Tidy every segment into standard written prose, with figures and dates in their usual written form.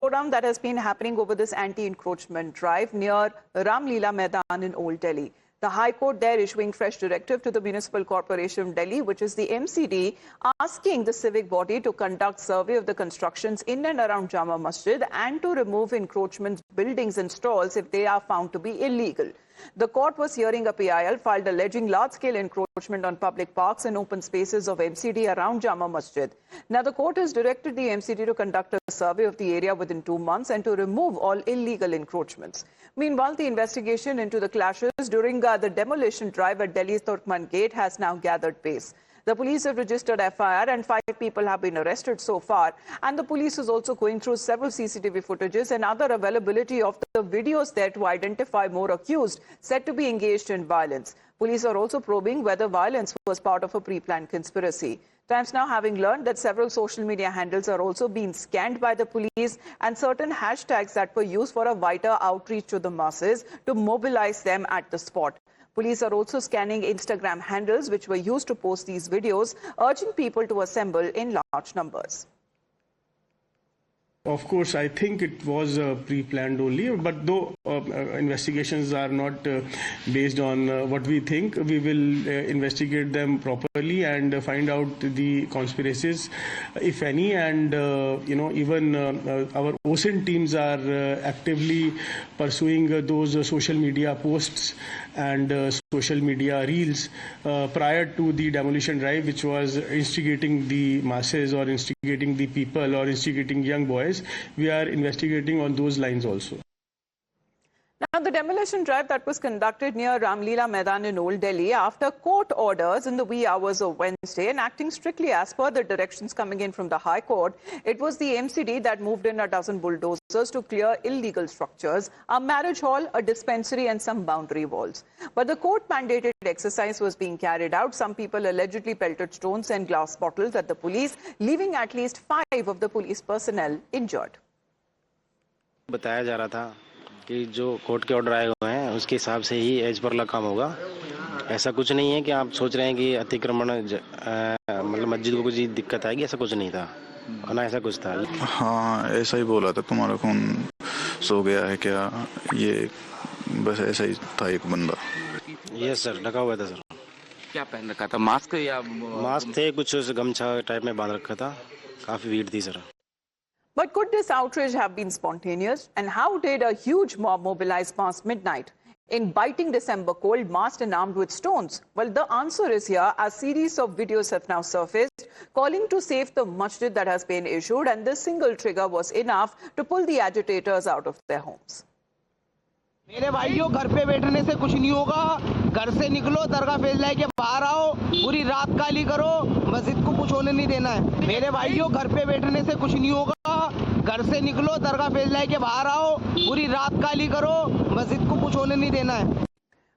slowdown that has been happening over this anti-encroachment drive near Ram Leela Maidan in Old Delhi. The High Court there issuing fresh directive to the Municipal Corporation of Delhi, which is the MCD, asking the civic body to conduct survey of the constructions in and around Jama Masjid and to remove encroachments, buildings and stalls if they are found to be illegal. The court was hearing a PIL filed alleging large-scale encroachment on public parks and open spaces of MCD around Jama Masjid. Now, the court has directed the MCD to conduct a survey of the area within 2 months and to remove all illegal encroachments. Meanwhile, the investigation into the clashes during the demolition drive at Delhi's Turkman Gate has now gathered pace. The police have registered FIR and 5 people have been arrested so far. And the police is also going through several CCTV footages and other availability of the videos there to identify more accused said to be engaged in violence. Police are also probing whether violence was part of a pre-planned conspiracy. Times now having learned that several social media handles are also being scanned by the police and certain hashtags that were used for a wider outreach to the masses to mobilize them at the spot. Police are also scanning Instagram handles which were used to post these videos, urging people to assemble in large numbers. Of course, I think it was pre-planned only, but though investigations are not based on what we think, we will investigate them properly and find out the conspiracies, if any, and even our OSINT teams are actively pursuing those social media posts and social media reels prior to the demolition drive, which was instigating the masses or instigating the people or instigating young boys. We are investigating on those lines also. Now, the demolition drive that was conducted near Ram Leela Maidan in Old Delhi after court orders in the wee hours of Wednesday and acting strictly as per the directions coming in from the High Court, it was the MCD that moved in a dozen bulldozers to clear illegal structures, a marriage hall, a dispensary and some boundary walls. But the court-mandated exercise was being carried out. Some people allegedly pelted stones and glass bottles at the police, leaving at least 5 of the police personnel injured. बताया जा रहा था कि जो court के order आए हुए हैं उसके हिसाब से ही एज पर काम होगा। ऐसा कुछ नहीं है कि आप सोच रहे हैं कि अतिक्रमण मतलब मस्जिद को कुछ दिक्कत आएगी, ऐसा कुछ नहीं था, ना ऐसा कुछ था। हाँ, ऐसा ही बोला था, तुम्हारा खून सो गया है क्या, ये बस ऐसा ही था एक बंदा। यस सर, ढका हुआ था सर। क्या पहन रखा था, मास्क या मास्क थे, कुछ गमछा टाइप में बांध रखा था, काफी भीड़ थी sir. But could this outrage have been spontaneous? And how did a huge mob mobilize past midnight in biting December cold, masked and armed with stones? Well, the answer is here. A series of videos have now surfaced calling to save the masjid that has been issued, and this single trigger was enough to pull the agitators out of their homes. मेरे भाइयों, घर पे बैठने से कुछ नहीं होगा, घर से निकलो, दरगाह फैसला के बाहर आओ, पूरी रात काली करो, मस्जिद को कुछ होने नहीं देना है। मेरे भाइयों, घर पे बैठने से कुछ नहीं होगा, घर से निकलो, दरगाह फैसला के बाहर आओ, पूरी रात काली करो, मस्जिद को कुछ होने नहीं देना है।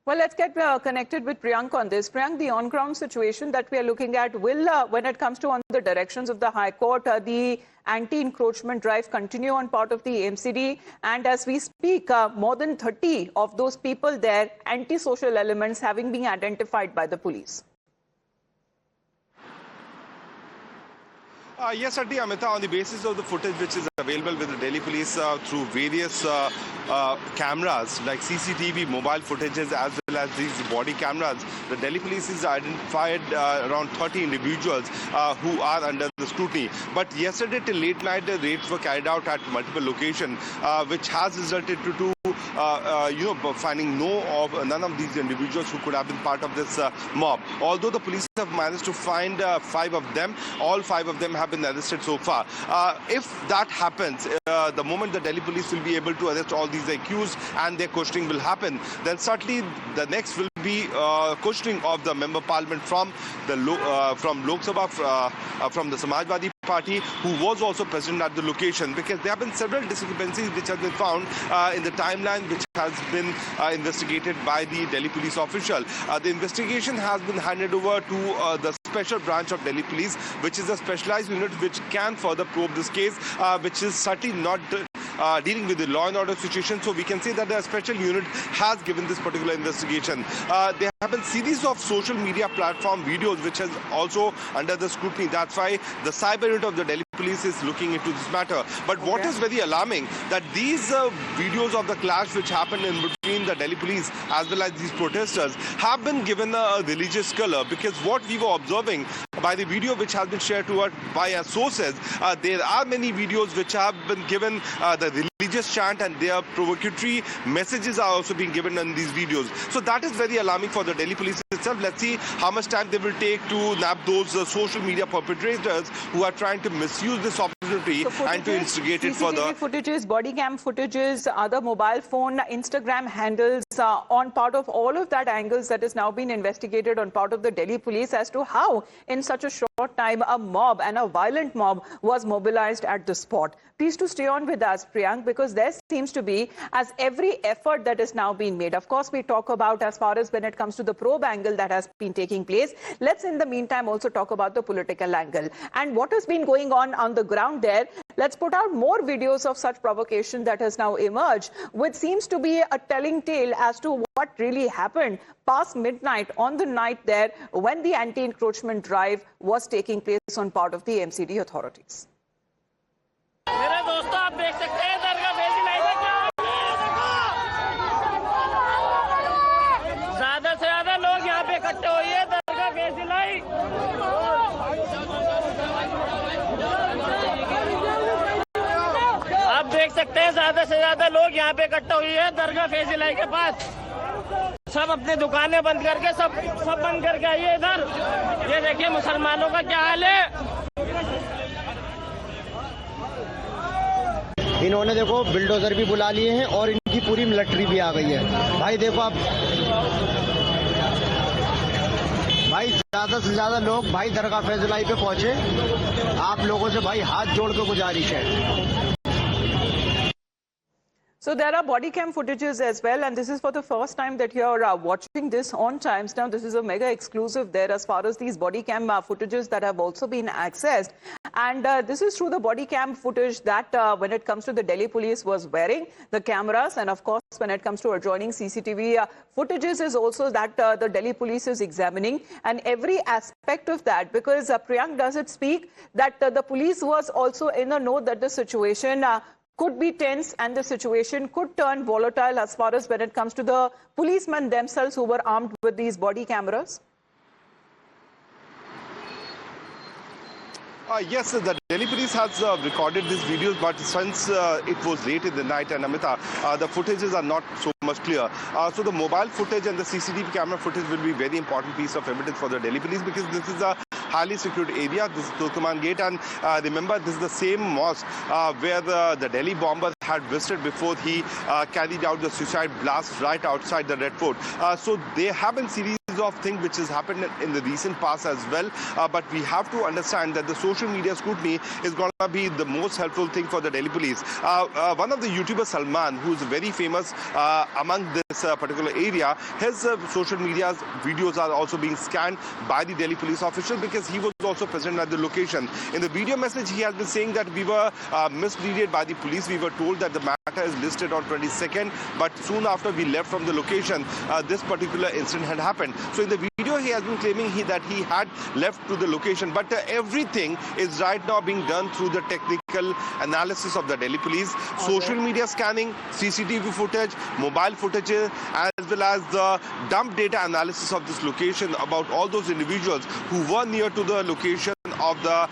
Well, let's get connected with Priyank on this. Priyank, the on-ground situation that we are looking at will, when it comes to on the directions of the High Court, the anti-encroachment drive continue on part of the MCD. And as we speak, more than 30 of those people there, anti-social elements having been identified by the police. Yes, certainly, Amita, on the basis of the footage which is available with the Delhi police through various cameras like CCTV, mobile footages as well as these body cameras, the Delhi police has identified around 30 individuals who are under the scrutiny. But yesterday till late night, the raids were carried out at multiple locations, which has resulted to finding none of these individuals who could have been part of this mob. Although the police have managed to find 5 of them, all 5 of them have been arrested so far. If that happens, the moment the Delhi police will be able to arrest all these accused and their questioning will happen, then certainly the next will be questioning of the member parliament from Lok Sabha, from the Samajwadi Party, who was also present at the location, because there have been several discrepancies which have been found in the timeline which has been investigated by the Delhi police official. The investigation has been handed over to the special branch of Delhi police, which is a specialized unit which can further probe this case, which is certainly not dealing with the law and order situation. So we can say that the special unit has given this particular investigation. There have been series of social media platform videos which is also under the scrutiny. That's why the cyber unit of the Delhi police police is looking into this matter. But what is very alarming, that these videos of the clash which happened in between the Delhi police as well as these protesters have been given a religious color, because what we were observing by the video which has been shared to us by our sources, there are many videos which have been given the religious chant, and their provocatory messages are also being given in these videos. So that is very alarming for the Delhi police itself. Let's see how much time they will take to nab those social media perpetrators who are trying to misuse this opportunity and to instigate it further. CCTV footages, body cam footages, other mobile phone, Instagram handles on part of all of that angles that is now being investigated on part of the Delhi police as to how in such a short time a mob and a violent mob was mobilized at the spot. Please to stay on with us, Priyank, because there seems to be as every effort that is now being made. Of course, we talk about as far as when it comes to the probe angle that has been taking place. Let's in the meantime also talk about the political angle and what has been going on the ground there. Let's put out more videos of such provocation that has now emerged, which seems to be a telling tale as to what really happened past midnight on the night there when the anti-encroachment drive was taking place on part of the MCD authorities. मेरे दोस्तों आप देख सकते हैं दरगाह फेजी line में क्या ज्यादा से ज्यादा लोग यहाँ पे इकट्ठे हुए हैं दरगाह फेजी लाइन आप देख सकते हैं ज्यादा से ज्यादा लोग यहाँ पे इकट्ठे हुए हैं दरगाह फेजी लाइन के पास सब अपनी दुकानें बंद करके सब बंद करके आइए इधर ये देखिए मुसलमानों का क्या हाल है इन्होंने देखो बिल्डोजर भी बुला लिए हैं और इनकी पूरी मिलिट्री भी आ गई है। भाई देखो आप, भाई ज्यादा से ज्यादा लोग भाई दरगाह फैजुलाई पे पहुंचे। आप लोगों से भाई हाथ जोड़ के गुजारिश है। So there are body cam footages as well, and this is for the first time that you're watching this on Times Now. This is a mega exclusive there as far as these body cam footages that have also been accessed. And this is through the body cam footage that when it comes to the Delhi police was wearing the cameras, and of course when it comes to adjoining CCTV footages is also that the Delhi police is examining, and every aspect of that, because Priyank, does it speak that the police was also in the know that the situation could be tense and the situation could turn volatile as far as when it comes to the policemen themselves who were armed with these body cameras? Yes, the Delhi police has recorded these videos, but since it was late in the night, and Amita, the footages are not so much clear. So the mobile footage and the CCTV camera footage will be a very important piece of evidence for the Delhi police, because this is a highly secured area. This is Turkoman Gate, and remember, this is the same mosque where the Delhi bomber had visited before he carried out the suicide blast right outside the Red Fort. So there have been series of things which has happened in the recent past as well, but we have to understand that the social media scrutiny is going to be the most helpful thing for the Delhi police. One of the YouTubers, Salman, who is very famous among this particular area, his social media videos are also being scanned by the Delhi police official, because he was also present at the location. In the video message, he has been saying that we were misleaded by the police. We were told that the matter is listed on 22nd, but soon after we left from the location, this particular incident had happened. So in the video, he has been claiming that he had left to the location, but everything is right now being done through the technical analysis of the Delhi police, social media scanning, CCTV footage, mobile footage, as well as the dump data analysis of this location about all those individuals who were near to the location of the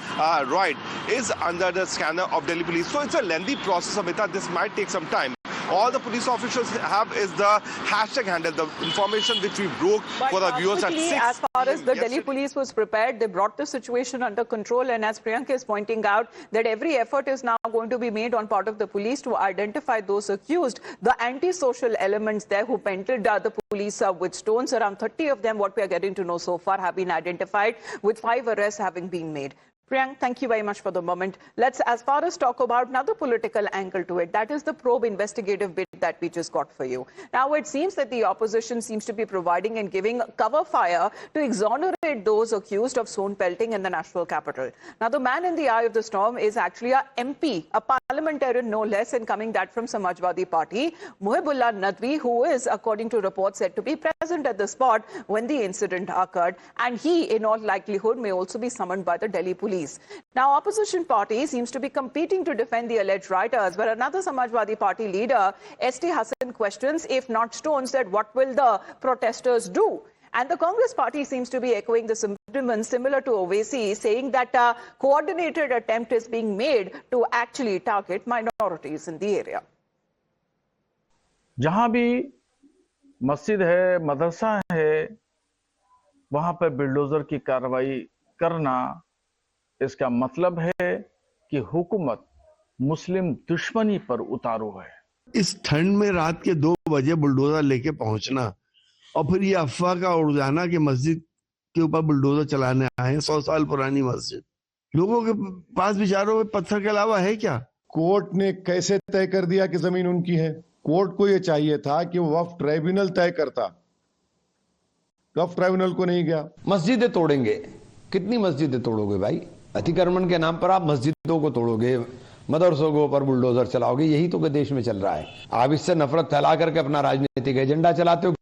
riot is under the scanner of Delhi police. So it's a lengthy process, Amita. This might take some time. All the police officials have is the hashtag handle, the information which we broke for the viewers at 6. As far as the Delhi police was prepared, they brought the situation under control, and as Priyank is pointing out, that every effort is now going to be made on part of the police to identify those accused, the anti-social elements there who pelted the police with stones. Around 30 of them, what we are getting to know so far, have been identified, with 5 arrests having been made. Priyank, thank you very much for the moment. Let's, as far as talk about another political angle to it, that is the probe investigative bit that we just got for you. Now, it seems that the opposition seems to be providing and giving cover fire to exonerate those accused of stone pelting in the national capital. Now, the man in the eye of the storm is actually a MP, a parliamentarian no less, and coming that from Samajwadi Party, Muhibullah Nadwi, who is, according to reports, said to be present at the spot when the incident occurred, and he, in all likelihood, may also be summoned by the Delhi police. Now, opposition party seems to be competing to defend the alleged rioters, but another Samajwadi Party leader, S.T. Hassan, questions, if not stones, that what will the protesters do? And the Congress party seems to be echoing the sentiments similar to Owaisi, saying that a coordinated attempt is being made to actually target minorities in the area. जहां भी मस्जिद है, मदरसा है, वहां पर bulldozer की कार्रवाई करना, इसका मतलब है कि हुकूमत मुस्लिम दुश्मनी पर उतारू है। इस ठंड में रात के 2 बजे बुलडोजर लेके पहुंचना और फिर ये अफवाह का उड़ जाना कि मस्जिद के ऊपर बुलडोजर चलाने आए हैं, 100 साल पुरानी मस्जिद। लोगों के पास विचारों में पत्थर के अलावा है क्या? कोर्ट ने कैसे तय कर दिया कि जमीन उनकी है? कोर्ट को यह चाहिए था कि वक्फ ट्राइब्यूनल तय करता, वक्फ ट्राइब्यूनल को नहीं गया। मस्जिदें तोड़ेंगे, कितनी मस्जिदें तोड़ोगे भाई? अतिक्रमण के नाम पर आप मस्जिदों को तोड़ोगे, मदरसों के ऊपर बुलडोजर चलाओगे, यही तो देश में चल रहा है। आप इससे नफरत फैला करके अपना राजनीतिक एजेंडा चलाते हो।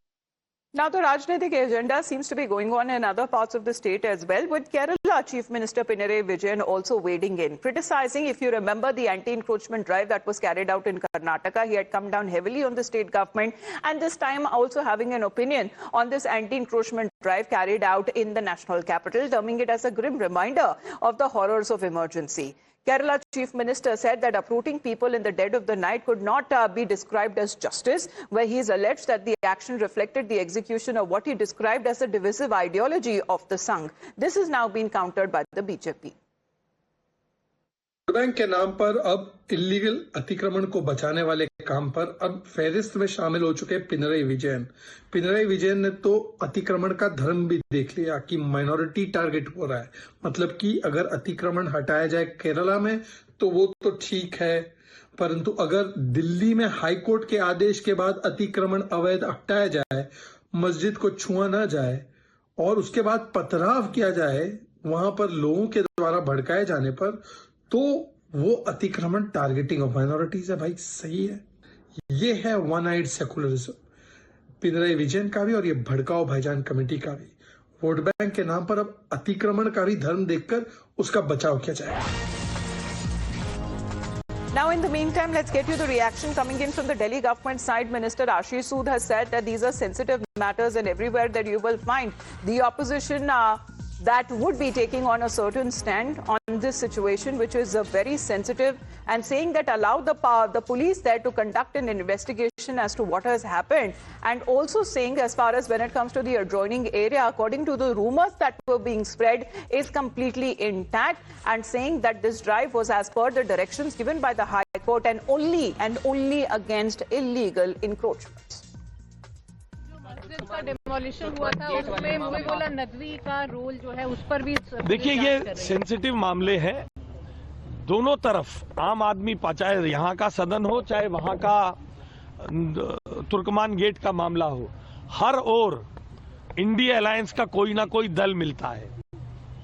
Now, the Rajneetik agenda seems to be going on in other parts of the state as well, with Kerala Chief Minister Pinarayi Vijayan also wading in, criticizing, if you remember, the anti-encroachment drive that was carried out in Karnataka. He had come down heavily on the state government, and this time also having an opinion on this anti-encroachment drive carried out in the national capital, terming it as a grim reminder of the horrors of emergency. Kerala Chief Minister said that uprooting people in the dead of the night could not be described as justice, where he is alleged that the action reflected the execution of what he described as a divisive ideology of the Sangh. This has now been countered by the BJP. Bank के नाम पर अब illegal अतिक्रमण को बचाने वाले काम पर अब फहरिस्त में शामिल हो चुके पिनरई विजयन। पिनरई विजयन ने तो अतिक्रमण का धर्म भी देख लिया कि माइनॉरिटी टारगेट हो रहा है। मतलब कि अगर अतिक्रमण हटाया जाए केरला में तो वो तो ठीक है, परंतु अगर दिल्ली में हाईकोर्ट के आदेश के बाद अतिक्रमण अवैध हटाया जाए, मस्जिद को छुआ ना जाए और उसके बाद पथराव किया जाए वहां पर लोगों के द्वारा भड़काए जाने पर, तो वो अतिक्रमण टारगेटिंग ऑफ माइनॉरिटीज है। भाई सही है, ये है one eyed secularism Pinarayi Vijayan का भी और ये भड़काओ भाईजान कमेटी का भी। वोट बैंक के नाम पर अब अतिक्रमण का भी धर्म देखकर उसका बचाव किया जाएगा। Now, in the meantime, let's get you the reaction coming in from the Delhi government side. Minister Ashish Sood has said that these are sensitive matters, and everywhere that you will find the opposition that would be taking on a certain stand on this situation, which is very sensitive, and saying that allow the police there to conduct an investigation as to what has happened, and also saying, as far as when it comes to the adjoining area, according to the rumors that were being spread, is completely intact, and saying that this drive was as per the directions given by the High Court and only against illegal encroachments. का demolition हुआ था, उसमें मुहिबुल्लाह नदवी का role जो है उस पर भी देखिए, ये सेंसिटिव मामले हैं दोनों तरफ। आम आदमी, चाहे यहाँ का सदन हो चाहे वहाँ का तुर्कमान गेट का मामला हो, हर ओर इंडिया अलायंस का कोई ना कोई दल मिलता है।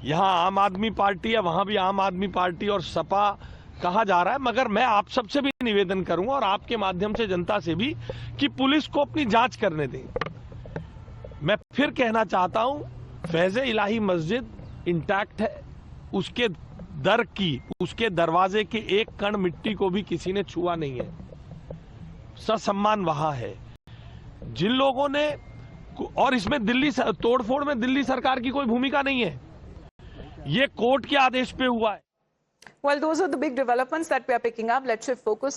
यहाँ आम आदमी पार्टी है, वहाँ भी आम आदमी पार्टी और सपा कहा जा रहा है। मगर मैं आप सबसे भी निवेदन करूंगा और आपके माध्यम से जनता से भी कि पुलिस को अपनी जांच करने दें। मैं फिर कहना चाहता हूं, फैज़े इलाही मस्जिद इंटैक्ट है, उसके उसके दरवाजे के एक कण मिट्टी को भी किसी ने छुआ नहीं है, ससम्मान वहां है। जिन लोगों ने, और इसमें दिल्ली तोड़फोड़ में दिल्ली सरकार की कोई भूमिका नहीं है, ये कोर्ट के आदेश पे हुआ है। Well, those are the big developments that we are picking up. Let's shift focus